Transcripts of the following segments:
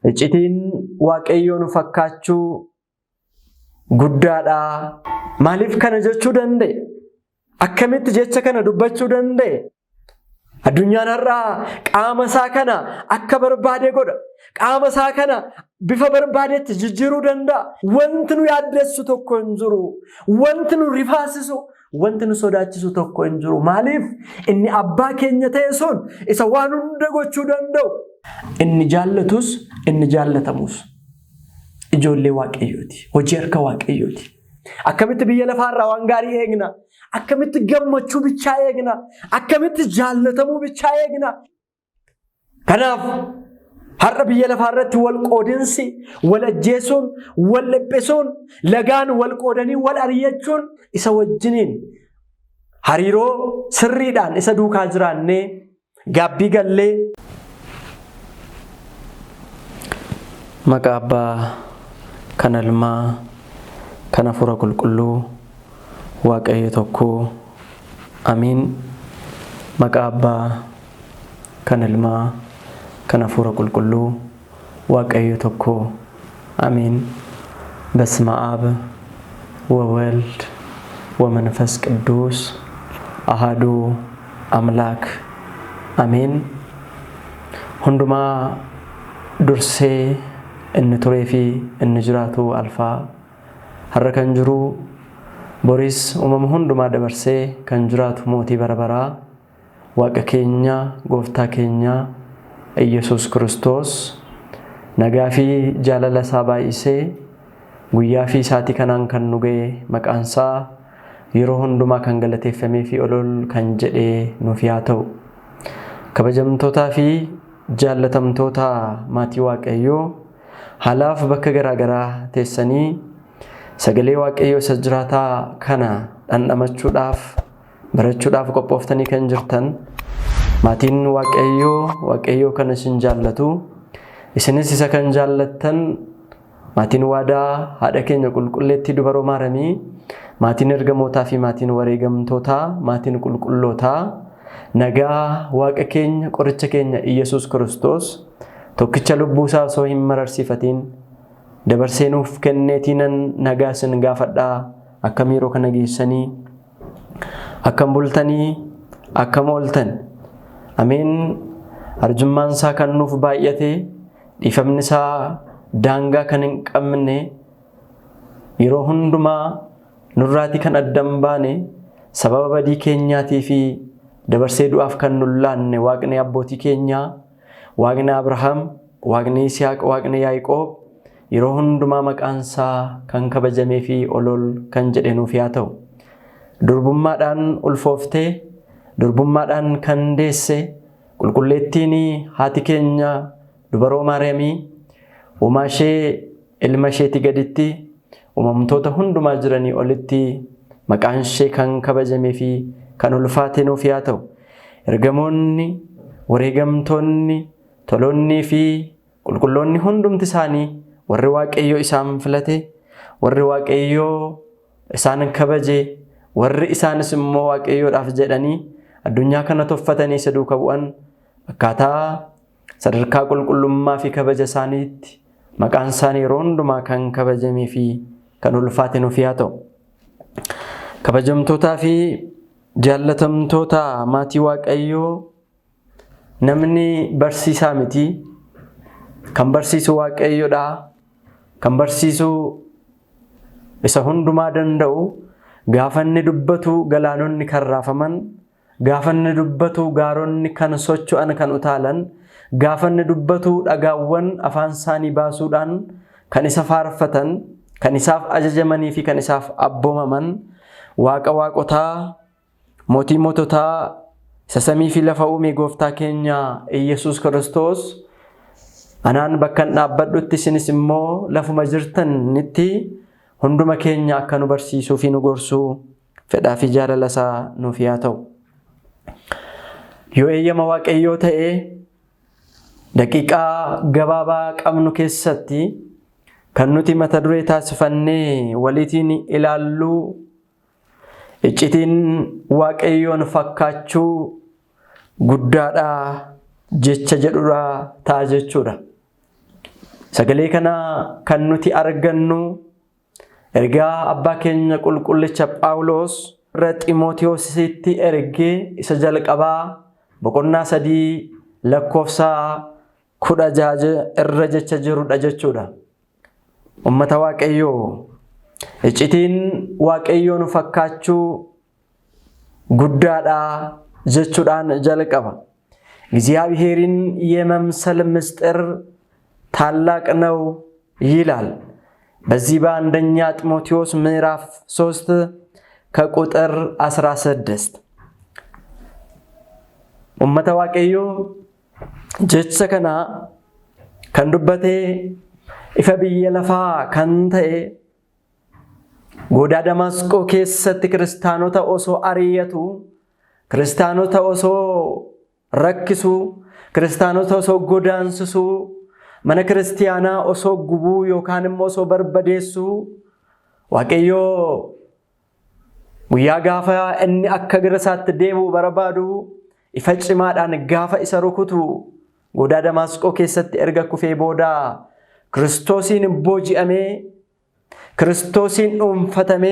iccitiin waaqayyoon fakkaachuu guddaadha. Maaliif kana jechuu danda'e? Akkamitti jecha kana dubbachuu danda'e? Addunyaan har'aa qaama isaa kana akka barbaade godha. Qaama isaa kana bifa barbaadetti jijjiiruu danda'a. Wanti nu yaaddessu tokko hin jiru. Wanti nu rifaasisu, wanti nu sodaachisu tokko hin jiru. Maaliif? Inni abbaa keenya ta'e sun isa waan hunda gochuu danda'u. Inni jaallatus, inni jaallatamus ijoollee waaqayyooti. Hojii harka waaqayyooti. Akkamitti biyya lafaarraa waan gaarii eegna? Akkamitti gammachuu bichaa eegna? Akkamitti jaallatamuu bichaa eegna? Kanaaf har'a biyya lafaarratti wal qoodinsi, wal ajjeesuun, wal dhiphisuun, lagaan wal qoodanii wal ari'achuun isa wajjiniin hariiroo sirriidhaan isa duukaa jiraannee gaabbii gallee maqaa Abbaa kan Ilmaa kan Hafuura Qulqulluu Waaqayyo tokko amiin. Maqaa Abbaa kan Ilmaa kan Hafuura Qulqulluu Waaqayyo tokko amiin. በስመ አብ ወወልድ ወመንፈስ ቅዱስ አሐዱ አምላክ አሜን። ሁንዱማ ዱርሴ inni turee fi inni jiraatu alfaa har'a kan jiru boris uumama hundumaa dabarsee kan jiraatu mootii bara baraa waaqa keenya gooftaa keenya Yesuus Kiristoos nagaa fi jaalala isaa baay'isee guyyaa fi saatii kanaan kan nu ga'e maqaan isaa yeroo hundumaa kan galateeffamee fi olol kan jedhee nuuf yaa ta'u. Kabajamtootaa fi jaallatamtoota maatii waaqayyoo halaaf bakka garaagaraa teessanii sagalee waaqayyoo isa jiraataa kana dhandhamachuudhaaf barachuudhaaf qophooftanii kan jirtan maatiin waaqayyoo kan isin jaallatu isinis isa kan jaallattan maatiin waadaa haadha keenya qulqulleettii dubaroo maaramii maatiin ergamootaa fi maatiin wareegamtootaa maatiin qulqullootaa nagaa waaqa keenya qoricha keenya Yesuus Kiristoos tokkicha lubbuu isaa osoo hin mararsifatiin dabarsee nuuf kenneetiinan nagaa isin gaafadhaa. Akkam yeroo kana geessanii akkam bultanii akkam ooltan ameen. Arjummaan isaa kan nuuf baay'ate dhiifamni isaa daangaa kan hin qabne yeroo hundumaa nurraatii kan addan baane sababa badii keenyaatii fi dabarsee du'aaf kan nullaanne waaqni abbootii keenyaa waaqni Abrahaam, waaqni Yisihaaq, waaqni Yaaqoob yeroo hundumaa maqaan isaa kan kabajamee fi olol kan jedhe nuuf yaa ta'u. Durbummaadhaan ulfooftee, durbummaadhaan kan deesse qulqulleettiin haati keenya dubaroo Maariyaamii uumaa ishee ilma isheetii gaditti uumamtoota hundumaa jiranii olitti maqaan ishee kan kabajamee fi kan ulfaate nuuf yaa ta'u. Ergamoonni, wareegamtoonni, toloonnii fi qulqulloonni hundumti isaanii warri waaqayyoo isaan filate, warri waaqayyoo isaan kabaje, warri isaanis immoo waaqayyoodhaaf jedhanii addunyaa kana toffatanii isa duukaa bu'an akkaataa sadarkaa qulqullummaa fi kabaja isaaniitti maqaan isaanii yeroo hundumaa kan kabajamee fi kan ulfaate nuuf yaa ta'u. Kabajamtootaa fi jaallatamtoota maatii waaqayyoo namni barsiisaa miti. Kan barsiisu waaqayyoodha. Kan barsiisu isa hundumaa danda'u. Gaafa inni dubbatu galaanonni kan raafaman, gaafa inni dubbatu gaaronni kan socho'an kan utaalan, gaafa inni dubbatu dhagaawwan afaan isaanii baasuudhaan kan isa faarfatan, kan isaaf ajajamanii fi kan isaaf abboomaman waaqa waaqotaa, mootii moototaa, isa samii fi lafa uume gooftaa keenya Yesuus Kiristoos anaan bakkan dhaabbadhutti isinis immoo lafuma jirtanitti hunduma keenya akka nu barsiisuu fi nu gorsuu fedhaa fi jaalala isaa nuuf yaa ta'u. Yoo eeyyama waaqayyoo ta'ee daqiiqaa gabaabaa qabnu keessatti kan nuti mata duree taasifannee waliitiin ilaalluu iccitiin waaqayyoon fakkaachuu guddaadha jecha jedhudha ta'a jechuudha. Sagalee kana kan nuti argannu ergaa abbaa keenya qulqullicha Phaawulos irra Xiimotewositti ergee isa jalqabaa boqonnaa 3 lakkoofsa 16 irra jecha jirudha jechuudha. Ummata Waaqayyoo, iccitiin Waaqayyoon fakkaachuu guddaadha jechuudhaan jalqaba. እግዚአብሔርን የመምሰል ምስጢር ታላቅ ነው ይላል። በዚህ በአንደኛ ጢሞቴዎስ ምዕራፍ 3 ከቁጥር 16 ኡመተ ዋቀዮ ጀቸ ከና ከንዱበቴ ኢፈ ብየ ለፋ ከንተኤ ጎዳ ደማስቆ ኬሰት ክርስቲያኖታ ኦሶ አሪየቱ ክርስቲያኖታ ኦሶ ረክሱ ክርስቲያኖታ ኦሶ ጎዳንስሱ mana ክርስቲያና ኦሶ ጉቡ ዮካንም ኦሶ በርበዴሱ ዋቀዮ ጉያ ጋፋ እኒ አከ ግረሳት ደሙ በረባዱ ይፈጭማዳን ጋፋ ይሰሩኩቱ ጎዳ ደማስቆ ከሰት ኤርጋ ኩፌ ቦዳ ክርስቶስን ቦጂአሜ ክርስቶስን ኡንፈተሜ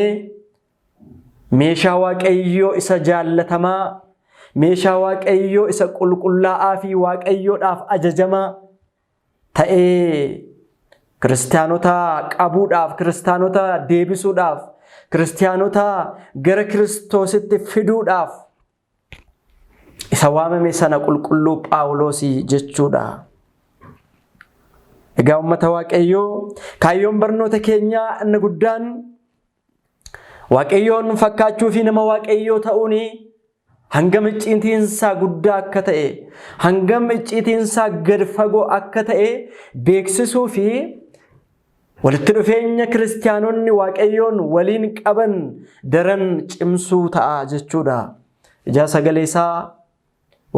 ሜሻ ዋቀዮ ኢሳ ጃለተማ ሜሻ ዋቀዮ ኢሳ ቁልቁላ አፊ ዋቀዮ ዳፍ አጀጀማ ታኤ ክርስቲያኖታ ቀቡዳፍ ክርስቲያኖታ ዴቢሱዳፍ ክርስቲያኖታ ገረ ክርስቶስት ፊዱዳፍ ኢሳዋመ ሰነ ቁልቁሉ ጳውሎስ ጀቹዳ egaa ummata waaqayyo kaayyoon barnoota keenya inni guddaan waaqayyoon fakkaachuu fi nama waaqayyo ta'uuni hangam icciitiinsaa guddaa akka ta'e hangam icciitiinsaa gad fagoo akka ta'e beeksisuu fi walitti dhufeenya kiristaanonni waaqayyoon waliin qaban daran cimsuu ta'a jechuudha. ija sagalee isaa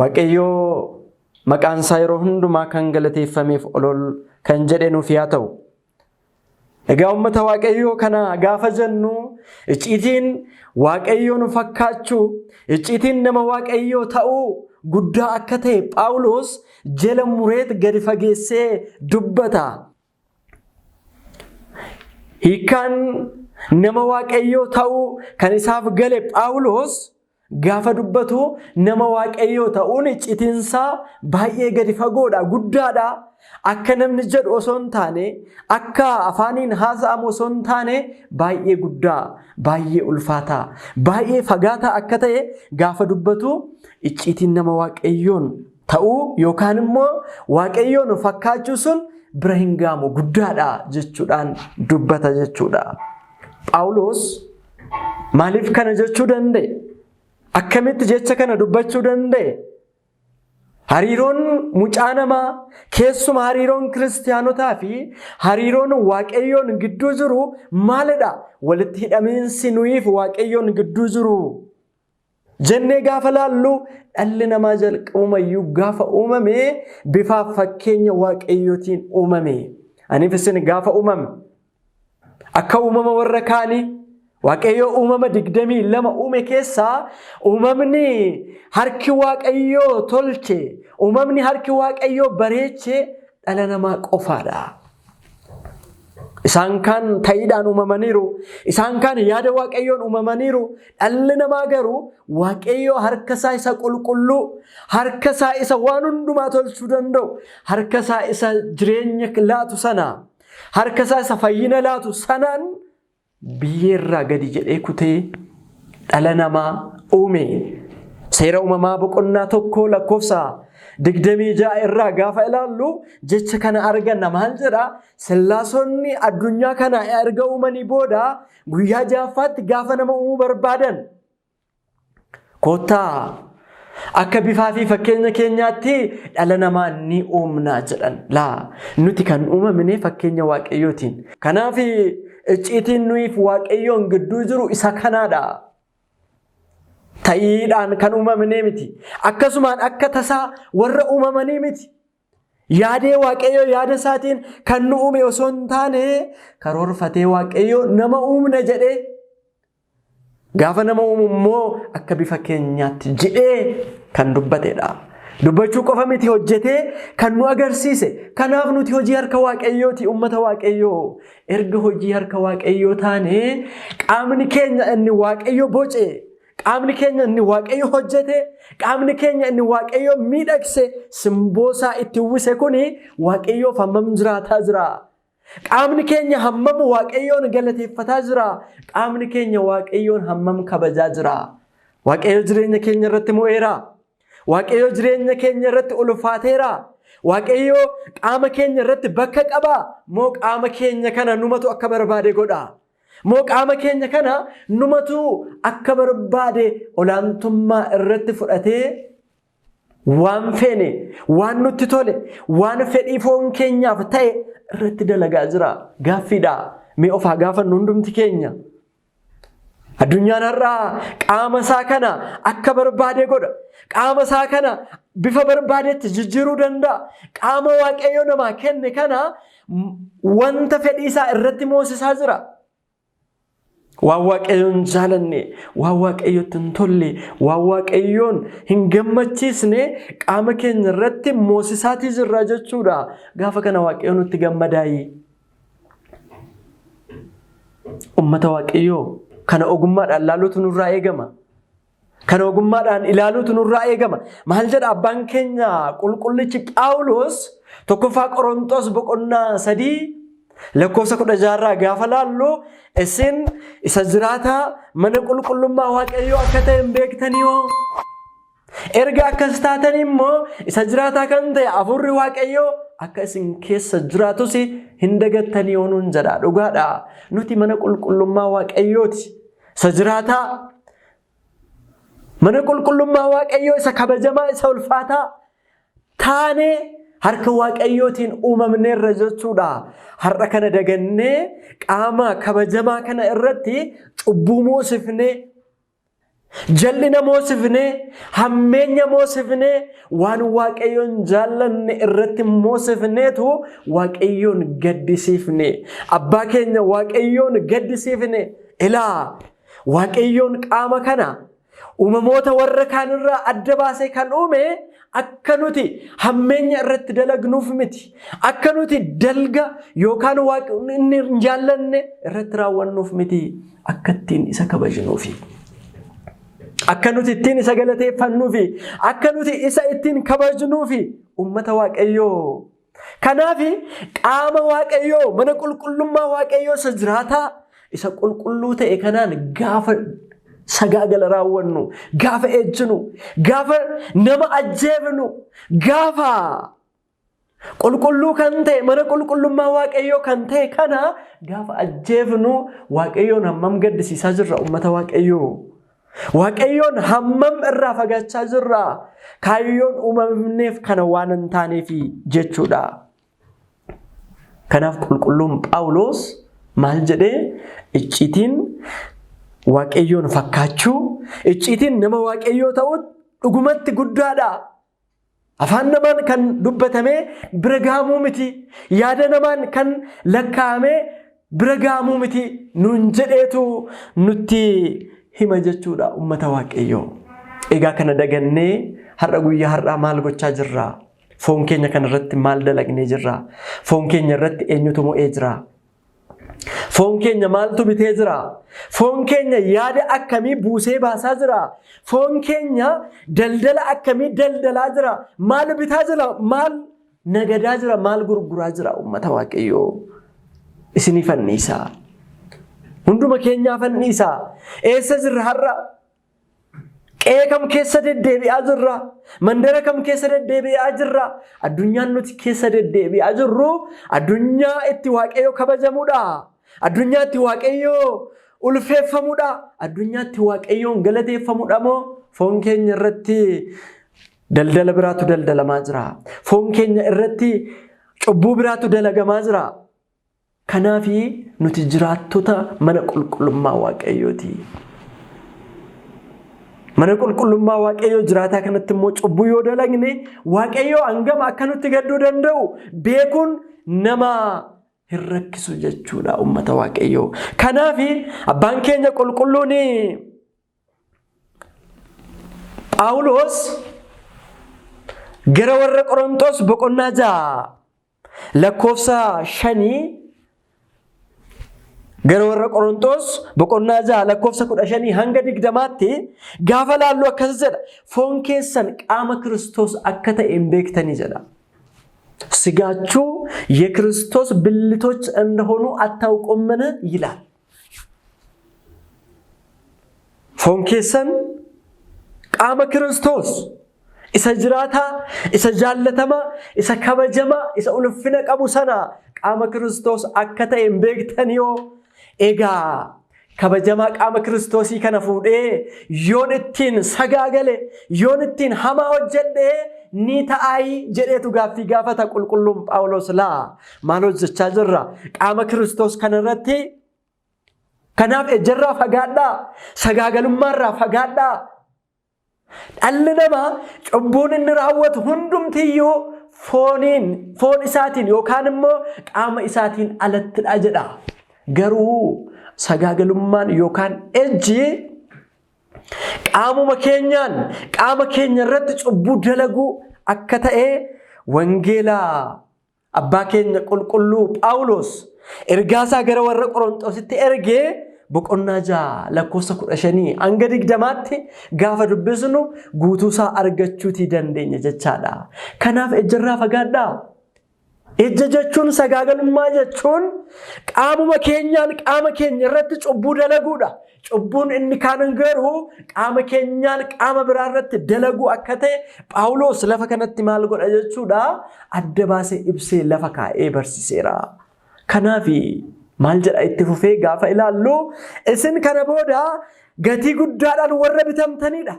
waaqayyo maqaan isaa yeroo hundumaa kan galateeffameef olol kan jedhenuuf yaa ta'u. egaa ummata waaqayyo kana gaafa jennu icciitiin waaqayyoon fakkaachuu icciitiin nama waaqayyo ta'uu guddaa akka ta'e Phaawulos jala mureet gadi fageessee dubbata. hiikaan nama waaqayyo ta'uu kan isaaf gale Phaawulos gaafa dubbatu nama waaqayyo ta'uun icciitiinsaa baay'ee gadi fagoodha guddaadha. akka namni jedhu osoo hin taane akka afaaniin haasa'amu osoo hin taane baay'ee guddaa baay'ee ulfaataa baay'ee fagaataa akka ta'e gaafa dubbatu icciitiin nama waaqayyoon ta'uu yookaan immoo waaqayyoon fakkaachuu sun bira hin gaamu guddaadha jechuudhaan dubbata jechuudha. Phaawulos maaliif kana jechuu danda'e? akkamitti jecha kana dubbachuu danda'e? hariiroon mucaa namaa keessuma hariiroon kiristaanotaa fi hariiroon waaqayyoon gidduu jiru maalidha? walitti hidhamiinsi nuyiif waaqayyoon gidduu jiru jennee gaafa laallu dhalli namaa jalqabumayyuu gaafa uumame bifaaf fakkeenya waaqayyootiin uumame. aniif isin gaafa uumame akka uumama warra kaanii waaqayyo uumama 22 uume keessaa uumamni harki waaqayyo tolche uumamni harki waaqayyo bareeche dhala namaa qofaadha. isaan kan ta'iidhaan uumamaniiru isaan kan yaada waaqayyoon uumamaniiru dhalli namaa garuu waaqayyo harka isaa isa qulqulluu harka isaa isa waan hundumaa tolchuu danda'u harka isaa isa jireenya laatu sana harka isaa isa fayyina laatu sanaan biyyeerraa gadi jedhee kutee dhala namaa uume. seera uumamaa boqonnaa 1 lakkoofsa 26 irraa gaafa ilaallu jecha kana arganna. maal jedha? sillaasonni addunyaa kana erga uumanii booda guyyaa ja'affaatti gaafa nama uumuu barbaadan kottaa akka bifaa fi fakkeenya keenyaatti dhala namaa ni uumnaa jedhan. laa nuti kan uumamne fakkeenya waaqayyootiin. kanaaf icciitiin nuyiif waaqayyoon gidduu jiru isa kanaadha. ta'iidhaan kan uumamne miti akkasumaan akka tasaa warra uumamanii miti. yaadee waaqayyo yaada isaatiin kan nu uume osoo hin taane karoorfatee waaqayyo nama uumna jedhee gaafa nama uumu immoo akka bifa keenyaatti jedhee kan dubbatedha. Dubbachuu qofa miti hojjetee kan nu agarsiise. Kanaaf nuti hojii harka Waaqayyooti ummata Waaqayyoo. Erga hojii harka Waaqayyoo taane qaamni keenya inni Waaqayyo boce, qaamni keenya inni Waaqayyo hojjete, qaamni keenya inni Waaqayyo miidhagse simboosaa itti uwwise kuni Waaqayyoof hammam jiraataa jira. Qaamni keenya hammam Waaqayyoon galateeffataa jira. Qaamni keenya Waaqayyoon hammam kabajaa jira. Waaqayyo jireenya keenya irratti mo'eera. Waaqayyo jireenya keenya irratti ulfaateera. Waaqayyo qaama keenya irratti bakka qaba. Moo qaama keenya kana numatu akka barbaade godha. Moo qaama keenya kana numatu akka barbaade olaantummaa irratti fudhatee waan feene, waan nutti tole, waan fedhii foon keenyaaf ta'e irratti dalagaa jira. Gaaffiidha. Mee of haa gaafannu hundumti keenya. Addunyaan har'aa qaama isaa kana akka barbaade godha. Qaama isaa kana bifa barbaadetti jijjiiruu danda'a. Qaama Waaqayyo namaa kenne kana wanta fedhii isaa irratti moosisaa jira. Waan Waaqayyoon jaalanne, waan Waaqayyotti hin tolle, waan Waaqayyoon hin gammachiisne qaama keenya irratti moosisaatii jirra jechuudha. Gaafa kana Waaqayyo nutti gammadaayi. Ummata Waaqayyoo kana ogummaadhaan ilaaluutu nurraa eegama. Kana ogummaadhaan ilaaluutu nurraa eegama. Maal jedha abbaan keenya qulqullichi Phaawulos tokkoffaa Qorontos boqonnaa 3 lakkoofsa 16 gaafa laallu isin isa jiraataa mana qulqullummaa Waaqayyoo akka ta'e hin beektaniioo. Erga akkas taatan immoo isa jiraataa kan ta'e Hafuurri Waaqayyoo akka isin keessa jiraatus hin dagattanii oonuun jedha. Dhugaadha. Nuti mana qulqullummaa Waaqayyooti. Isa jiraataa mana qulqullummaa Waaqayyoo isa kabajamaa isa ulfaataa taane harka Waaqayyootiin uumamneerra jechuudha. Har'a kana dagannee qaama kabajamaa kana irratti cubbuu moosifnee, jallina moosifnee, hammeenya moosifnee, waan Waaqayyoon jaallanne irratti moosifneetu Waaqayyoon gaddisiifne. Abbaa keenya Waaqayyoon gaddisiifne. Ilaa Waaqayyoon qaama kana uumamoota warra kaanirraa adda baasee kan uume akka nuti hammeenya irratti dalagnuuf miti. Akka nuti dalga yookaan inni hin jaallanne irratti raawwannuuf miti. Akka ittiin isa kabajnuufi. Akka nuti ittiin isa galateeffannuufi. Akka nuti isa ittiin kabajnuufi ummata Waaqayyoo. Kanaaf qaama Waaqayyoo mana qulqullummaa Waaqayyoo isa jiraataa isa qulqulluu ta'e kanaan gaafa sagaagala raawwannu, gaafa ejjinu, gaafa nama ajjeefnu, gaafa qulqulluu kan ta'e mana qulqullummaa Waaqayyoo kan ta'e kana gaafa ajjeefnu Waaqayyoon hammam gaddisiisaa jirra ummata Waaqayyoo. Waaqayyoon hammam irraa fagaachaa jirra. Kaayyoon uumamneef kana waan hin taaneef jechuudha. Kanaaf qulqulluun Phaawulos maal jedhee icciitiin Waaqayyoon fakkaachuu, icciitiin nama Waaqayyoo ta'uu dhugumatti guddaadha. Afaan namaan kan dubbatame bira gahamuu miti. Yaada namaan kan lakkaa'ame bira gahamuu miti. Nuun jedheetu nutti hima jechuudha ummata Waaqayyoo. Egaa kana dagannee har'a guyyaa har'aa maal gochaa jirra? Foon keenya kanarratti maal dalagnee jirra? Foon keenya irratti eenyutu mo'ee jira? Foon keenya maaltu bitee jira? Foon keenya yaada akkamii buusee baasaa jira? Foon keenya daldala akkamii daldalaa jira? Maal bitaa jira? Maal nagadaa jira? Maal gurguraa jira? Ummata Waaqayyoo isinii fannisaa. Hunduma keenyaa fannisaa. Eessa jirra har'a? Qe'ee kam keessa deddeebi'aa jirra? Mandara kam keessa deddeebi'aa jirra? Addunyaan nuti keessa deddeebi'aa jirru addunyaa itti Waaqayyoo kabajamuudha. Addunyaa itti Waaqayyoo ulfeeffamuudha. Addunyaa itti Waaqayyoon galateeffamuudha moo foon keenya irratti daldala biraatu daldalamaa jira? Foon keenya irratti cubbuu biraatu dalagamaa jira? Kanaafi nuti jiraattota mana qulqullummaa Waaqayyooti. Mana qulqullummaa Waaqayyoo jiraataa kanatti immoo cubbuu yoo dalagne Waaqayyoo hangam akka nutti gadduu danda'u beekuun nama hin rakkisu jechuudha ummata Waaqayyoo. Kanaaf abbaan keenya qulqulluun Phaawulos Gara warra Qorontos boqonnaa 6 lakkoofsa 5 gara warra Qorontos boqonnaa 6 lakkoofsa 15 hanga 20tti gaafa laallu akkas jedha. Foon keessan qaama Kiristoos akka ta'e hin beektanii jedha. ስጋችሁ የክርስቶስ ብልቶች እንደሆኑ አታውቁምን ይላል። ፎን ኬሰን ቃመ ክርስቶስ isa jiraata, isa jaallatama, isa kabajama, isa ulfina qabu sana qaama Kiristoos akka ta'e hin beektaniyo. Egaa kabajamaa qaama Kiristoosii kana fuudhee yoon ittiin sagaagale, yoon ittiin hamaa hojjedhe ni ta'ayi jedheetu gaaffii gaafata qulqulluun Phaawulos. Laa maal hojjechaa jirra qaama Kiristoos kanarratti? Kanaaf ejjarraa fagaadhaa, sagaagalummaarraa fagaadhaa. Dhalli namaa cubbuun inni raawwatu hundumtiyyuu foon isaatiin yookaan immoo qaama isaatiin alattidha jedha. Garuu sagaagalummaan yookaan ejji qaama keenya irratti cubbuu dalaguu akka ta'e wangeela abbaa keenya qulqulluu Phaawulos ergaasaa gara warra Qorontositti ergee boqonnaa 6 lakkoofsa 15 hanga 20tti gaafa dubbisnu guutuusaa argachuutii dandeenya jechaadha. Kanaaf ejjarraa fagaadhaa. Ejja jechuun sagaagalummaa jechuun qaama keenya irratti cubbuu dalaguudha. Cubbuun inni kaan garuu qaama keenyaan qaama biraa irratti dalaguu akka ta'e Phaawulos lafa kanatti maal godha jechuudha adda baasee ibsee lafa kaa'ee barsiiseera. Kanaaf maal jedha itti fufee gaafa ilaallu isin kana booda gatii guddaadhaan warra bitamtanidha.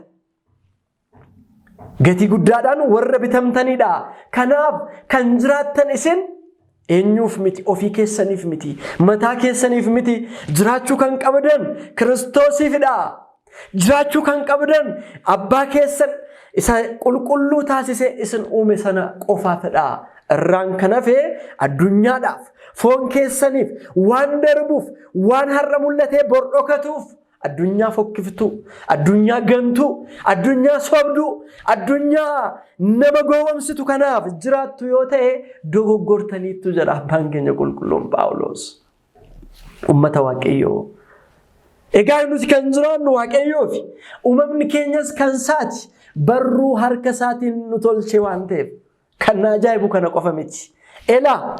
Gatii guddaadhaan warra bitamtanidha. Kanaaf kan jiraattan isin eenyuuf miti, ofii keessaniif miti, mataa keessaniif miti. Jiraachuu kan qabdan Kiristoosiifidha. Jiraachuu kan qabdan abbaa keessan isa qulqulluu taasisee isin uume sana qofaafidha. Irraan kan hafe addunyaadhaaf, foon keessaniif waan darbuuf, waan har'a mul'atee bor dhokatuuf, addunyaa fokkiftu, addunyaa gantu, addunyaa sobdu, addunyaa nama gowwomsitu kanaaf jiraattu yoo ta'e dogoggortaniittu jedha abbaan keenya qulqulluun Phaawulos. Ummata Waaqayyoo. Egaa nuti kan jiraannu Waaqayyoofi uumamni keenyas kan isaati barruu harka isaatiin nu tolche waan ta'eef kan ajaa'ibu kana qofa miti. Elaa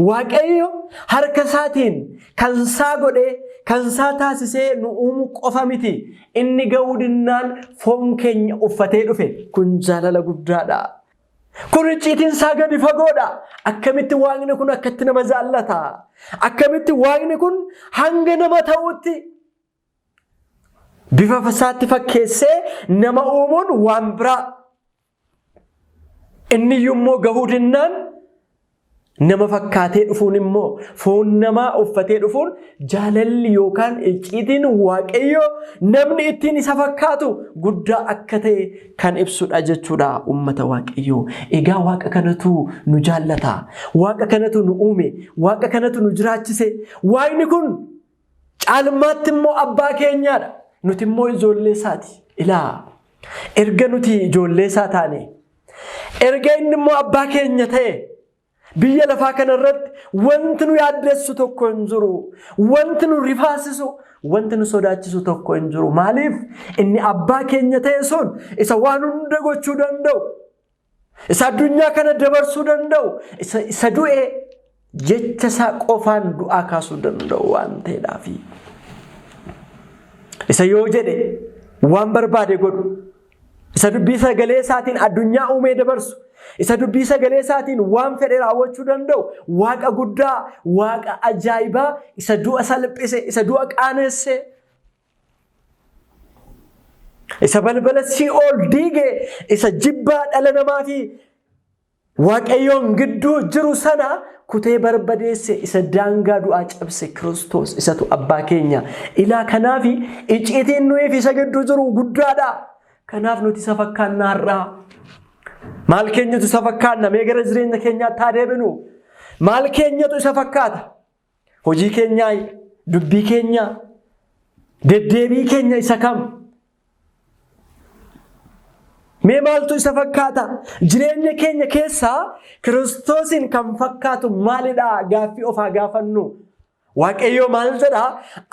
Waaqayyo harka isaatiin kan isaa godhee kan isaa taasisee nu uumu qofa miti. Inni ga'uu dinnaan foon keenya uffatee dhufe. Kun jaalala guddaadha. Kun icciitiin isaa gadi fagoodha. Akkamitti Waaqni kun akkatti nama jaallata? Akkamitti Waaqni kun hanga nama ta'utti bifa isaatti fakkeessee nama uumuun waan biraa. Inni immoo gahuu dinnaan nama fakkaatee dhufuun immoo foon namaa uffatee dhufuun jaalalli yookaan icciitiin Waaqayyo namni ittiin isa fakkaatu guddaa akka ta'e kan ibsudha jechuudha ummata Waaqayyo. Egaa Waaqa kanatu nu jaallata. Waaqa kanatu nu uume. Waaqa kanatu nu jiraachise. Waaqni kun caalmaatti immoo abbaa keenyaadha. Nuti immoo ijoollee isaati. Ilaa erga nuti ijoollee isaa taane, erga inni immoo abbaa keenya ta'e, biyya lafaa kanarratti wanti nu yaaddessu tokko hin jiru. Wanti nu rifaasisu, wanti nu sodaachisu tokko hin jiru. Maaliif? Inni abbaa keenya ta'e sun isa waan hunda gochuu danda'u, isa addunyaa kana dabarsuu danda'u, isa du'e jecha isaa qofaan du'aa kaasuu danda'u waan ta'eedhaafi. Isa yoo jedhe waan barbaade godhu, isa dubbii sagalee isaatiin addunyaa uumee dabarsu, isa dubbii sagalee isaatiin waan fedhe raawwachuu danda'u, Waaqa guddaa, Waaqa ajaa'ibaa, isa du'a salphise, isa du'a qaanesse, isa balbala Sii'ool diige, isa jibbaa dhala namaa fi Waaqayyoon gidduu jiru sana kutee barbadeesse, isa daangaa du'aa cabse Kiristoos isatu abbaa keenya. Ilaa kanaafi icciitiin nuyi fi isa gidduu jiru guddaadha. Kanaaf nuti isa fakkaannaa har'aa. Maal keenyatu isa fakkaanna? Mee gara jireenya keenyaatti haa deebinu. Maal keenyatu isa fakkaata? Hojii keenyaa, dubbii keenyaa, deddeebii keenya isa kam? Mee maaltu isa fakkaata? Jireenya keenya keessaa Kiristoosin kan fakkaatu maalidha? Gaaffii ofaa gaafannu. Waaqayyo maal jedha?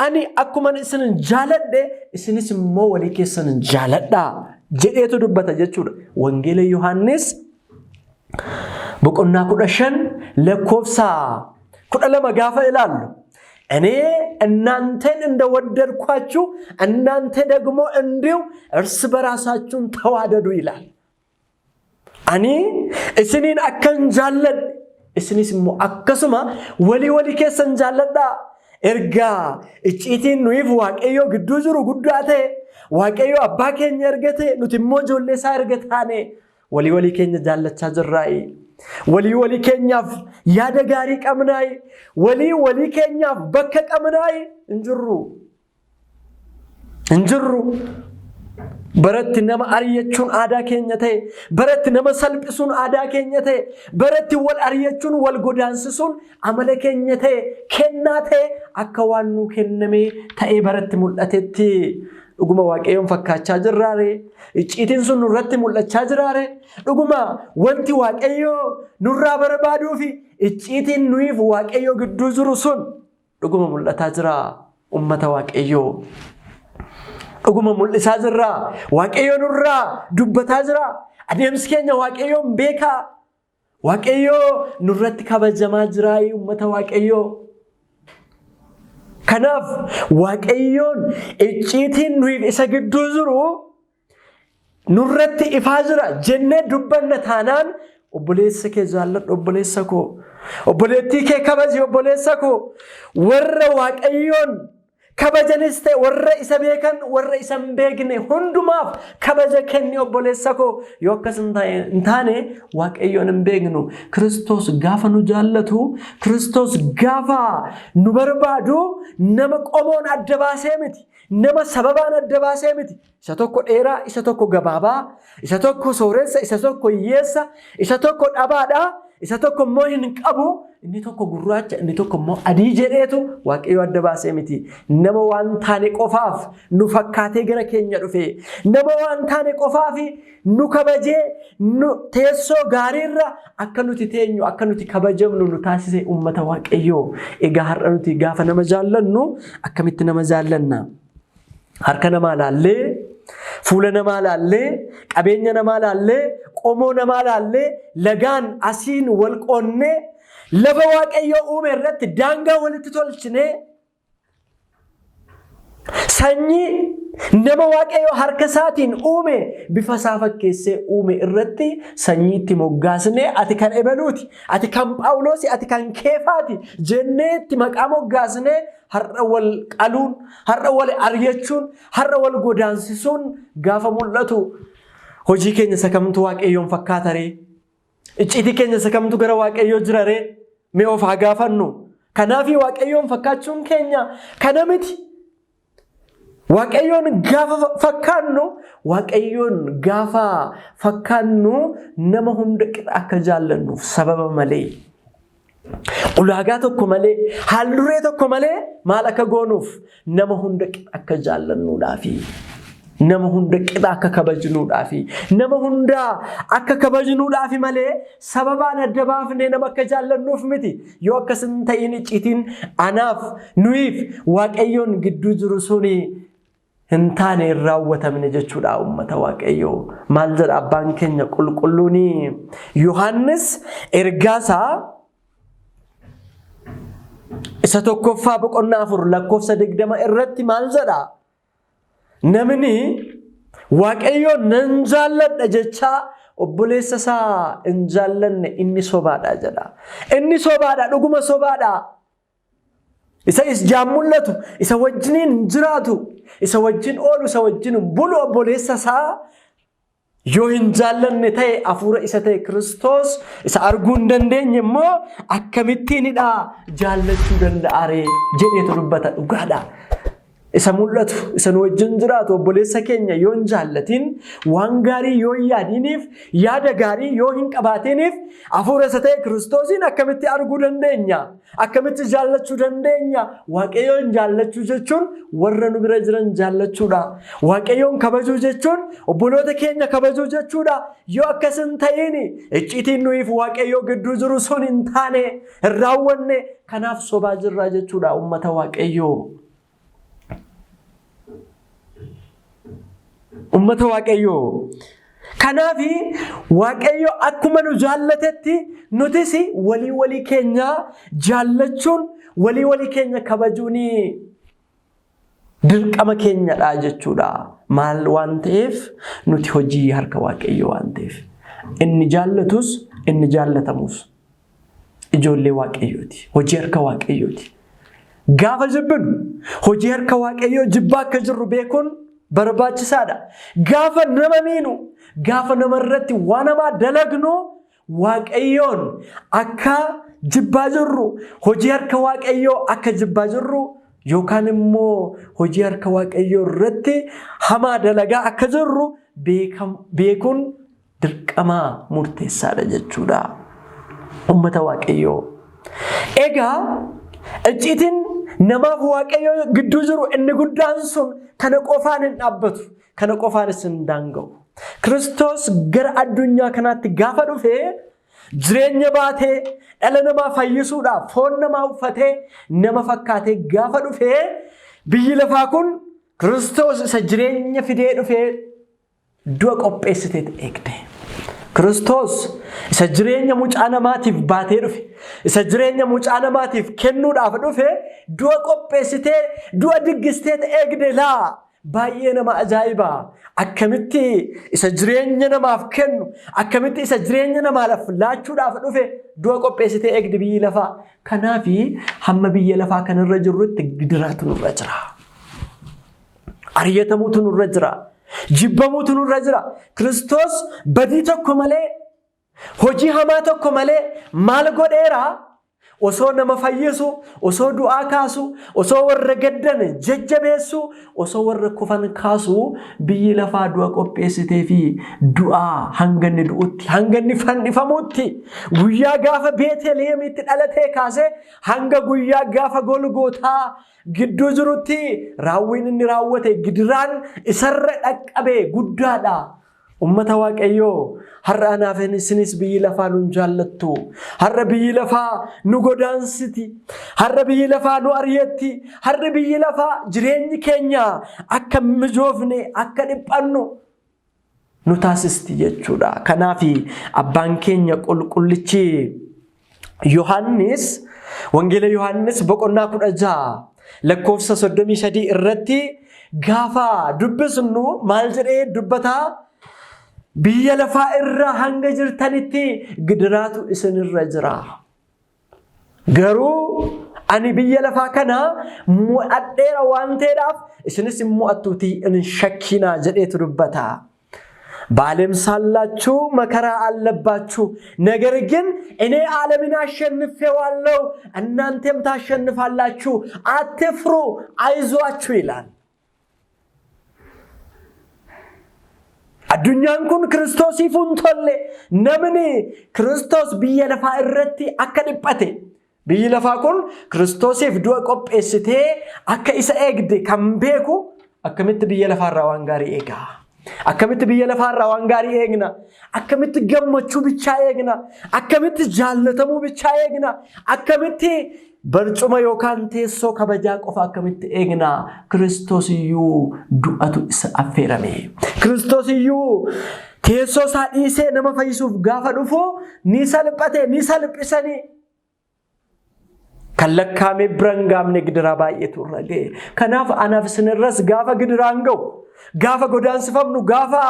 Ani akkuma isin jaaladhe isinis immoo walii keessan jaaladha jedheetu dubbata jechuudha. Wangeela Yohaannis boqonnaa 15 lakkoofsa 12 gaafa ilaallu እኔ እናንተን እንደወደድኳችሁ እናንተ ደግሞ እንዲሁ እርስ በራሳችሁን ተዋደዱ ይላል። እኔ እስኒን አከን ጃለድ እስኒስ ሞ አከሱማ ወሊ ከሰን ጃለዳ ኤርጋ እጪቲን ኑይፍ ዋቀዮ ግዱ ጅሩ ጉዳቴ ዋቀዮ አባ ኬኛ እርገቴ ኑቲሞ ጆሌሳ እርገታኔ ወሊ ኬኛ ጃለቻ ጅራይ ወሊ ኬኛፍ ያደጋሪ ቀምናይ ወሊ ኬኛፍ በከ ቀምናይ እንጅሩ በረት ነማ አርየቹን አዳ ኬኛቴ በረት ነማ ሰልጵሱን አዳ ኬኛቴ በረት ወል አርየቹን ወል ጎዳንስሱን አመለ ኬኛቴ ከናቴ አከዋኑ ከነሜ ታኤ በረት ሙልአቴቲ dhuguma waaqayyoon fakkaachaa jirraare icciitiin sun nurratti mul'achaa jiraare dhuguma wanti waaqayyo nurraa barbaaduu fi icciitiin nuyiif waaqayyo gidduu jiru sun dhuguma mul'ataa jira ummata waaqayyo dhuguma mul'isaa jira waaqayyo nurraa dubbataa jira adeemsi keenya waaqayyoon beekaa waaqayyo nurratti kabajamaa jira ummata waaqayyo kanaaf waaqayyoon icciitiin nuyiif isa gidduu jiru nurratti ifaa jira jennee dubbanna taanaan obboleessa kee jaalladhu obboleessa koo obboleettii kee kabaji obboleessa koo warra waaqayyoon kabajanis ta'e warra isa beekan warra isa hin beekne hundumaaf kabaja kenni obboleessa koo yoo akkas hin taane waaqayyoon hin beeknu Kiristoos gaafa nu jaallatu Kiristoos gaafa nu barbaadu nama qomoon adda baasee miti nama sababaan adda baasee miti isa tokko dheeraa isa tokko gabaabaa isa tokko sooressa isa tokko hiyyeessa isa tokko dhabaadhaa isa tokko immoo hin qabu inni tokko gurraacha inni tokko immoo adii jedheetu waaqayyo adda baasee miti nama waan taane qofaaf nu fakkaatee gara keenya dhufe nama waan taane qofaaf nu kabajee nu teessoo gaariirra akka nuti teenyu akka nuti kabajamnu nu taasise ummata waaqayyo egaa har'a nuti gaafa nama jaallannu akkamitti nama jaallanna harka namaa laallee fuula namaa laallee qabeenya namaa laallee qomoo namaa laallee lagaan asiin wal qoonnee lafa waaqayyo uume irratti daangaa walitti tolchine sanyii nama waaqayyo harka isaatiin uume bifa isaa fakkeessee uume irratti sanyii itti moggaasne ati kan ebaluuti ati kan Phaawulosi ati kan Keefaati jennee itti maqaa moggaasne har'a wal qaluun har'a wal aryachuun har'a wal godaansisuun gaafa mul'atu hojii keenya sakamtu waaqayyoon fakkaatare icciitii keenya sakamtu gara waaqayyoo jirare mee of haa gaafannu kanaaf waaqayyoon fakkaachuun keenya kana miti waaqayyoon gaafa fakkaannu nama hunda akka jaallannuuf sababa malee ulaagaa tokko malee haalduree tokko malee maal akka goonuuf nama hunda akka jaallannuudhaafi nama hunda akka kabajnuudhaafi nama hunda akka kabajnuudhaafi malee sababaan adda baafnee nama akka jaallannuuf miti yoo akkasin ta'in icciitiin anaaf nuyiif waaqayyoon gidduu jiru suni hin taane raawwatamne jechuudha ummata waaqayyo maal jedha abbaan keenya qulqulluun Yohaannis ergaasaa isa tokkoffaa boqonnaa 4 lakkoofsa 20 irratti maal jedha namni waaqayyo nan jaalladha jecha obboleessa isaa hin jaallanne inni sobaadha jedha inni sobaadha dhuguma sobaadha isa jaammullatu isa wajjiniin jiraatu isa wajjin oolu isa wajjin bulu obboleessa isaa yoo hin jaallanne ta'e afuura isa ta'e Kiristoos isa arguu hin dandeenye immoo akkamittiinidha jaallachuu danda'are jedheetu dubbata dhugaadha isa mul'atu isa nu wajjin jiraatu obboleessa keenya yoo hin jaallatin waan gaarii yoo hin yaadiniif yaada gaarii yoo hin qabaatiniif hafuura isa ta'e Kiristoosiin akkamitti arguu dandeenya akkamitti jaallachuu dandeenya Waaqayyoon jaallachuu jechuun warra nu bira jiran jaallachuudha Waaqayyoon kabajuu jechuun obboloota keenya kabajuu jechuudha yoo akkas hin ta'in icciitiin nuyiif Waaqayyoo gidduu jiru sun hin taane hin raawwanne kanaaf sobaa jirra jechuudha ummata Waaqayyoo ummata Waaqayyoo kanaafi Waaqayyo akkuma nu jaallatetti nutis walii keenya jaallachuun walii keenya kabajuun dirqama keenyadha jechuudha maal waan ta'eef nuti hojii harka Waaqayyo waan ta'eef inni jaallatus inni jaallatamus ijoollee Waaqayyooti hojii harka Waaqayyooti gaafa jibbinu hojii harka Waaqayyoo jibbaa akka jirru beekuun barbaachisaadha gaafa nama miinu gaafa namarratti waan namaa dalagnu Waaqayyoon akka jibbaa jirru hojii harka Waaqayyoo akka jibbaa jirru yookaan immoo hojii harka Waaqayyoo irratti hamaa dalagaa akka jirru beekuun dirqama murteessaadha jechuudha ummata Waaqayyoo egaa icciitiin namaaf Waaqayyoo gidduu jiru inni guddaan sun kana qofaan hin dhaabbatu kana qofaanis hin daanga'u Kiristoos gara addunyaa kanaatti gaafa dhufe jireenya baatee dhala namaa fayyisuudhaaf foon namaa uffatee nama fakkaatee gaafa dhufe biyyi lafaa kun Kiristoos isa jireenya fidee dhufe du'a qopheessitee eegde Kiristoos isa jireenya mucaa namaatiif baatee dhufe isa jireenya mucaa namaatiif kennuudhaaf dhufe du'a qopheessitee du'a diggistee eegde laa baay'ee nama ajaa'iba akkamitti isa jireenya namaaf kennu akkamitti isa jireenya namaaf laachuudhaaf dhufe du'a qopheessitee eegde biyyi lafaa kanaafi hamma biyya lafaa kanarra jirrutti gidiraatu nurra jira ari'atamuutu nurra jira jibbamuutu nurra jira Kiristoos badii tokko malee hojii hamaa tokko malee maal godheera osoo nama fayyisu osoo du'aa kaasu osoo warra gaddan jajjabeessu osoo warra kufan kaasu biyyi lafaa du'a qopheessitee fi du'aa hanganni du'utti hanganni fannifamutti guyyaa gaafa Beetelihemitti dhalatee kaasee hanga guyyaa gaafa Golgootaa gidduu jirutti raawwiin inni raawwate gidiraan isarra dhaqqabe guddaadha ummata Waaqayyoo har'a anaaf isinis biyyi lafaa nu jaallattu har'a biyyi lafaa nu godaansiti har'a biyyi lafaa nu ari'atti har'a biyyi lafaa jireenyi keenya akka mijoofne akka dhiphannu nu taasisti jechuudha kanaafi abbaan keenya qulqullichi Yohaannis wangeela Yohaannis boqonnaa 16 lakkoofsa 33 irratti gaafa dubbisnu maal jedhee dubbataa biyya lafaa irra hanga jirtanitti gidiraatu isinirra jira garuu ani biyya lafaa kana mo'adheera waan ta'eedhaaf isinis mo'attuutii hin shakkina jedheetu dubbata በዓለም ሳላችሁ መከራ አለባችሁ ነገር ግን እኔ ዓለምን አሸንፌዋለሁ እናንተም ታሸንፋላችሁ አትፍሩ አይዟችሁ ይላል addunyaan kun Kiristoosiifun tolle namni Kiristoos biyya lafaa irratti akka dhiphate biyyi lafaa kun Kiristoosiif du'a qopheessitee akka isa eegde kan beeku akkamitti biyya lafaarraa waan gaarii eega akkamitti biyya lafaarraa waan gaarii eegna akkamitti gammachuu bichaa eegna akkamitti jaallatamuu bichaa eegna akkamitti barcuma yookaan teessoo kabajaa qofa akkamitti eegna Kiristoos iyyuu du'atu isa affeerame Kiristoos iyyuu teessoo isaa dhiisee nama fayyisuuf gaafa dhufu ni salphisanii kan lakkaa'ame biraan gaamne gidiraa baay'eetu irra ga'e kanaaf anaaf isinirras gaafa gidiraan ga'u gaafa godaansifamnu gaafa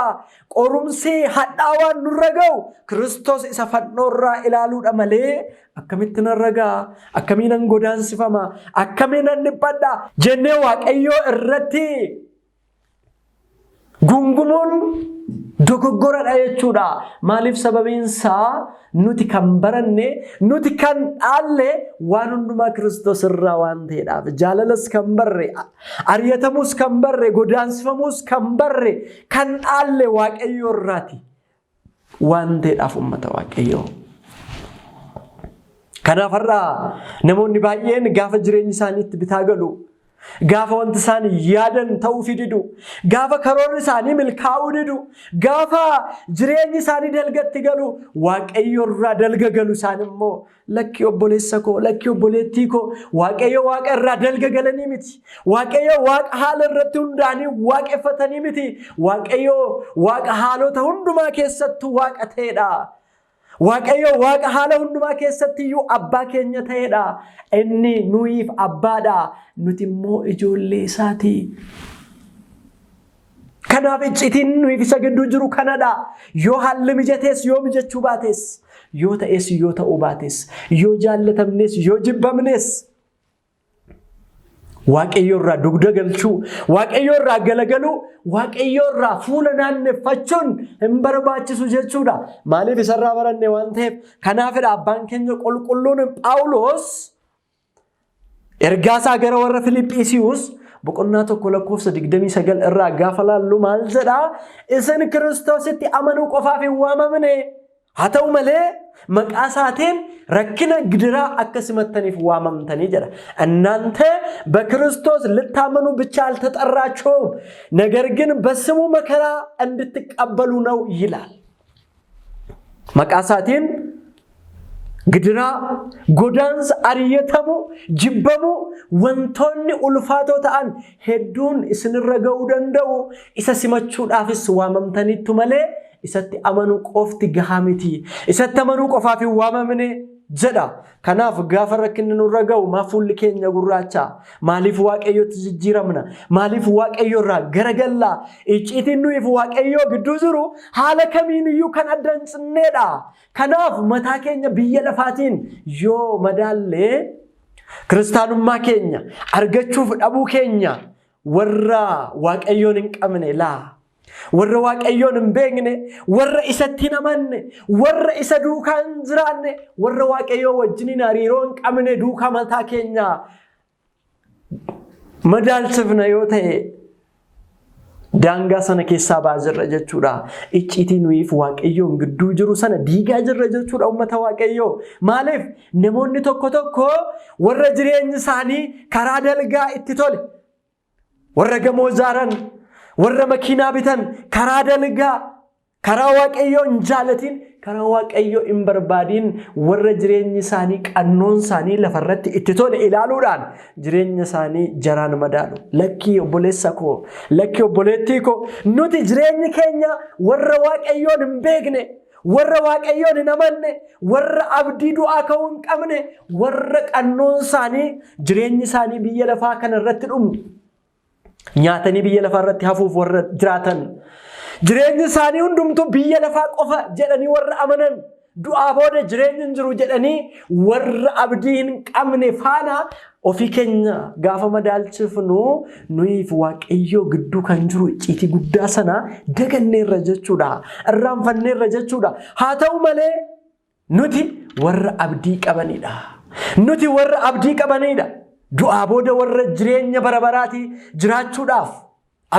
qorumsi hadhaawaan nurra ga'u Kiristoos isa fannoorraa ilaaluudha malee akkamitti narra ga'a akkamiinan godaansifama akkamiinan dhiphadha jennee Waaqayyoo irratti Gungumuun dogoggoradha jechuudha. Maaliif sababiin isaa nuti kan baranne nuti kan dhaalle waan hundumaa Kiristoos irraa waan ta'eedhaaf jaalalas kan barre ari'atamus kan barre godaansifamus kan barre kan dhaalle Waaqayyoo irraati waan ta'eedhaaf uummata Waaqayyoo. Kanaaf har'a namoonni baay'een gaafa jireenyi isaaniitti bitaa galu, gaafa wanti isaan yaadan ta'uu fididu, gaafa karoorri isaanii milkaa'uu didu, gaafa jireenyi isaanii dalgatti galu, Waaqayyo irraa dalga galu isaan immoo lakki obboleessa koo, lakki obboleettii koo, Waaqayyo Waaqa irraa dalga galanii miti. Waaqayyo Waaqa haala irratti hundaanii waaqeffatanii miti. Waaqayyo Waaqa haalota hundumaa keessattuu Waaqa ta'eedha. Waaqayyo Waaqa haala hundumaa keessatti iyyuu abbaa keenya ta'eedha. Inni nuyiif abbaadha. Nuti immoo ijoollee isaati. Kanaaf iccitiin nuyiif isa gidduu jiru kanadha. Yoo haalli mijatees yoo mijachuu baates, yoo ta'es yoo ta'uu baates, yoo jaallatamnes yoo jibbamnes, Waaqayyo irraa dugda galchuu, Waaqayyo irraa galagaluu, Waaqayyo irraa fuula naanneffachuun hin barbaachisu jechuudha. Maaliif isarraa baranne waan ta'eef kanaafidha abbaan keenya qulqulluun Phaawulos ergaasaa gara warra Filiphisiiyus boqonnaa 1:29 irraa gaafa laallu maal jedha? Isin Kiristoositti amanuu qofaaf hin waamamne, haa ta'u malee maqaa isaatiin rakkina gidiraa akka simattaniif waamamtanii jedha. እናንተ በክርስቶስ ልታመኑ ብቻ አልተጠራችሁም፣ ነገር ግን በስሙ መከራ እንድትቀበሉ ነው ይላል። መቃ isaatiin gidiraa, godaansa, ari'atamuu, jibbamuu, wantoonni ulfaatoo ta'an hedduun isinirra ga'uu danda'u. Isa simachuudhaafis waamamtaniittu malee isatti amanuu qofti gahaa miti. Isatti amanuu qofaaf hin waamamne jedha. Kanaaf gaafa rakkinni nurra ga'u maa fuulli keenya gurraacha? Maaliif Waaqayyotti jijjiiramna? Maaliif Waaqayyo irraa garagallaa? Icciitiin nuyiif Waaqayyoo gidduu jiru haala kamiin iyyuu kan adda hin cinneedha. Kanaaf mataa keenya biyya lafaatiin yoo madaallee kiristaanummaa keenya argachuuf dhabuu keenya warra Waaqayyoon hin qabne laa. Warra Waaqayyoon hin beekne, warra isatti hin amanne, warra isa duukaa hin jiraanne, warra Waaqayyoo wajjiniin hariiroo hin qabne duukaa mataa keenya madaalsifna yoo ta'e daangaa sana keessaa baasirra jechuudha. Icciitii nuyiif Waaqayyoon gidduu jiru sana diigaa jirra jechuudha uummata Waaqayyoo. Maaliif namoonni tokko tokko warra jireenyi isaanii karaa dalgaa itti tole, warra gamoo ijaaran, warra makiinaa bitan karaa dalgaa, karaa Waaqayyoo hin jaalatin, karaa Waaqayyoo hin barbaadin, warra jireenyi isaanii qannoon isaanii lafarratti itti tole ilaaluudhaan jireenya isaanii jaraan madaalu. Lakki obboleessa koo, lakki obboleettii koo, nuti jireenyi keenya warra Waaqayyoon hin beekne, warra Waaqayyoon hin amanne, warra abdii du'aa ka'uu hin qabne, warra qannoon isaanii jireenyi isaanii biyya lafaa kana irratti dhumu, nyaatanii biyya lafaa irratti hafuuf warra jiraatan, jireenyi isaanii hundumtuu biyya lafaa qofa jedhanii warra amanan, du'aa booda jireenyi hin jiru jedhanii warra abdii hin qabne faana ofii keenya gaafa madaalchifnu nuyiif Waaqayyoo gidduu kan jiru icciitii guddaa sana daganneerra jechuudha, irraanfanneerra jechuudha. Haa ta'u malee nuti warra abdii qabanidha. Nuti warra abdii qabanidha. Du'aa booda warra jireenya barabaraatii jiraachuudhaaf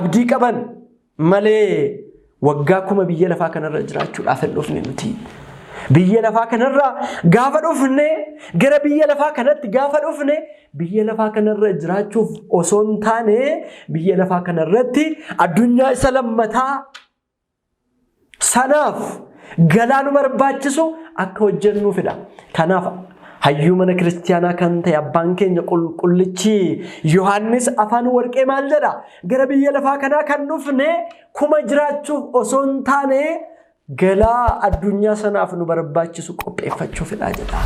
abdii qaban malee waggaa kuma biyya lafaa kanarra jiraachuudhaaf hin dhufne nuti. Biyya lafaa kanarra gaafa dhufne, gara biyya lafaa kanatti gaafa dhufne, biyya lafaa kanarra jiraachuuf osoo hin taane biyya lafaa kanarratti addunyaa isa lammataa sanaaf galaa nu barbaachisu akka hojjennuufidha. Kanaaf hayyuu mana kiristiyaanaa kan ta'e abbaan keenya qulqullichi Yohaannis afaan warqee maal jedha? Gara biyya lafaa kanaa kan dhufne kuma jiraachuuf osoo hin taane galaa addunyaa sanaaf nu barbaachisu qopheeffachuufidha jedha.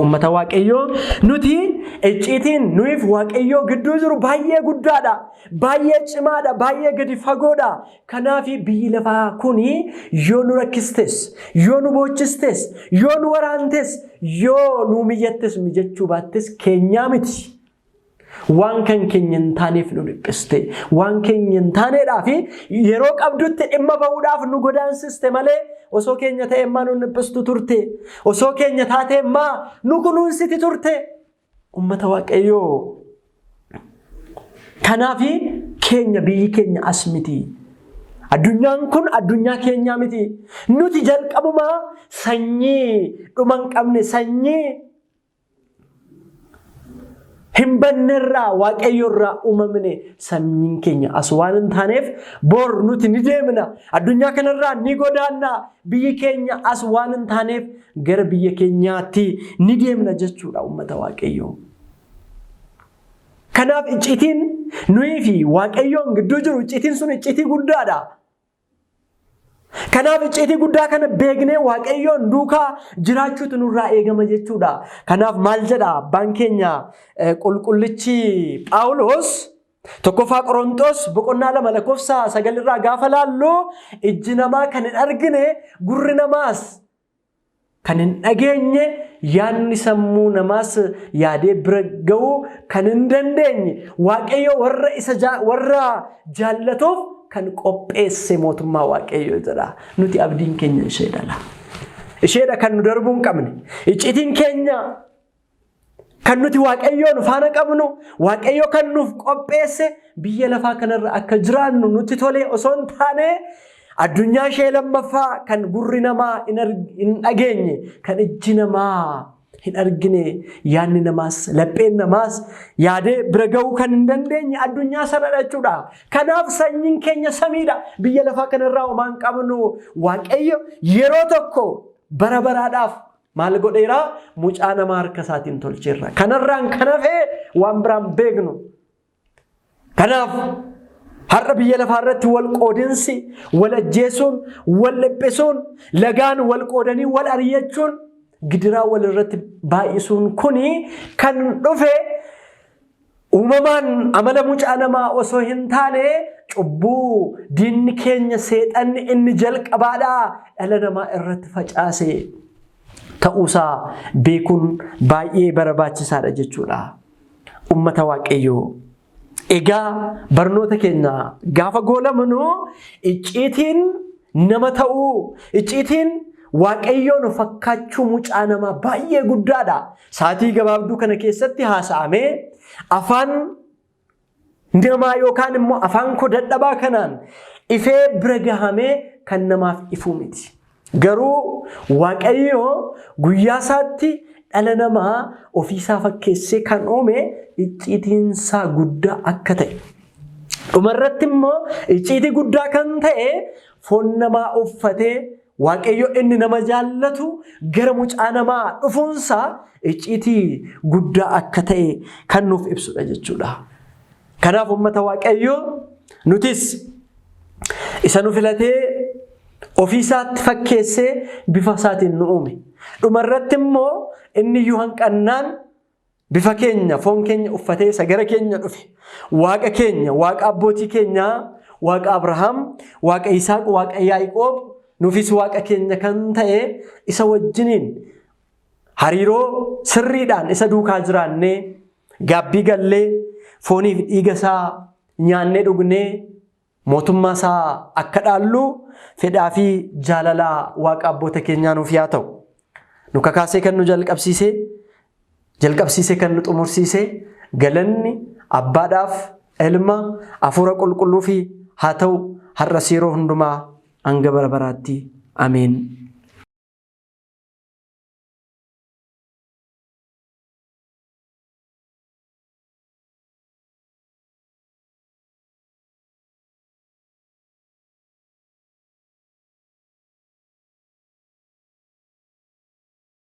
Uummata Waaqayyoo nuti icciitiin nuyiif Waaqayyoo gidduu jiru baay'ee guddaadha, baay'ee cimaadha, baay'ee gadi fagoodha. Kanaaf biyyi lafaa kuni yoo nu rakkistes, yoo nu boochistes, yoo nu waraantes, yoo nu mijattes mijachuu baattes keenyaa miti. waan kan keenya hin taaneef nu dhiphiste, waan keenya hin taaneedhaaf yeroo qabdutti dhimma ba'uudhaaf nu godaansiste malee osoo keenya ta'e immaa nu dhiphistu turte, osoo keenya taate immaa nu kunuunsiti turte. Ummata Waaqayyoo, kanaaf keenya biyyi keenya as miti. Addunyaan kun addunyaa keenyaa miti. Nuti jalqabumaa sanyii dhuma hin qabne, sanyii hin bannerraa Waaqayyoorraa uumamne, sanyiin keenya as waan hin taaneef bor nuti ni deemna, addunyaa kanarraa ni godaanna. Biyyi keenya as waan hin taaneef gara biyya keenyaatti ni deemna jechuudha ummata Waaqayyoo. Kanaaf icciitiin nuyi fi Waaqayyoon gidduu jiru, icciitiin sun icciitii guddaadha. Kanaaf icciitii guddaa kana beeknee Waaqayyoon duukaa jiraachuutu nurraa eegama jechuudha. Kanaaf maal jedha abbaan keenya qulqullichi Phaawulos tokkoffaa Qorontos 2:9 gaafa laallu, ijji namaa kan hin argine, gurri namaas kan hin dhageenye, yaadni sammuu namaas yaadee bira ga'uu kan hin dandeenye Waaqayyo warra jaallatuuf kan qopheesse mootummaa Waaqayyoo jedha. Nuti abdiin keenya isheedha. Isheedha kan nu darbuu hin qabne. Icciitiin keenya kan nuti Waaqayyoon faana qabnu, Waaqayyo kan nuuf qopheesse biyya lafaa kanarra akka jiraannu nutti tole osoo hin taane addunyaa ishee lammaffaa kan gurri namaa hin dhageenye, kan ijji namaa hin argine, yaadni namaas lapheen namaas yaadee bira ga'uu kan hin dandeenye addunyaa sanadha jechuudha. Kanaaf sanyiin keenya samiidha. Biyya lafaa kanarraa homaa hin qabnu. Waaqayyo yeroo tokko bara baraadhaaf maal godheera? Mucaa namaa harka isaatiin tolcheerra. Kanarraan kan hafe waan biraan beeknu. Kanaaf har'a biyya lafaa irratti wal qoodinsi, wal ajjeesuun, wal dhiphisuun, lagaan wal qoodanii wal ari'achuun, gidiraa wal irratti baay'isuun kuni kan dhufe uumamaan amala mucaa namaa osoo hin taane cubbuu diinni keenya seexanni inni jalqabaadhaa dhala namaa irratti facaase ta'uusaa beekuun baay'ee barbaachisaadha jechuudha. Ummata Waaqayyoo, egaa barnoota keenya gaafa goolamnu icciitiin nama ta'uu, icciitiin Waaqayyoon fakkaachuu mucaa namaa baay'ee guddaadha. Saatii gabaabduu kana keessatti haasa'amee afaan namaa yookaan immoo afaan koo dadhabaa kanaan ifee bira gahamee kan namaaf ifuu miti. Garuu Waaqayyo guyyaa isaatti dhala namaa ofiisaa fakkeessee kan uume icciitiinsaa guddaa akka ta'e. Dhumarratti immoo icciitii guddaa kan ta'e foon namaa uffatee Waaqayyo inni nama jaallatu gara mucaa namaa dhufuunsaa icciitii guddaa akka ta'e kan nuuf ibsudha jechuudha. Kanaaf ummata Waaqayyo nutis isa nu filatee ofiisaatti fakkeessee bifa isaatiin nu uume. Dhumarratti immoo inni iyyuu hanqannaan bifa keenya, foon keenya uffatee isa gara keenya dhufe. Waaqa keenya, Waaqa abbootii keenyaa, Waaqa Abrahaam, Waaqa Isaaq, Waaqa Yaaqoob, nuufis Waaqa keenya kan ta'e isa wajjiniin hariiroo sirriidhaan isa duukaa jiraannee gaabbii gallee fooniif dhiiga isaa nyaannee dhugnee mootummaa isaa akka dhaallu fedhaa fi jaalalaa Waaqa abboota keenyaa nuuf yaa ta'u. Nu kakaasee kan nu jalqabsiisee kan nu xumursiisee galanni Abbaadhaaf, Ilma, Hafuura Qulqulluu fi haa ta'u har'as yeroo hundumaa hanga bara baraatti. Ameen.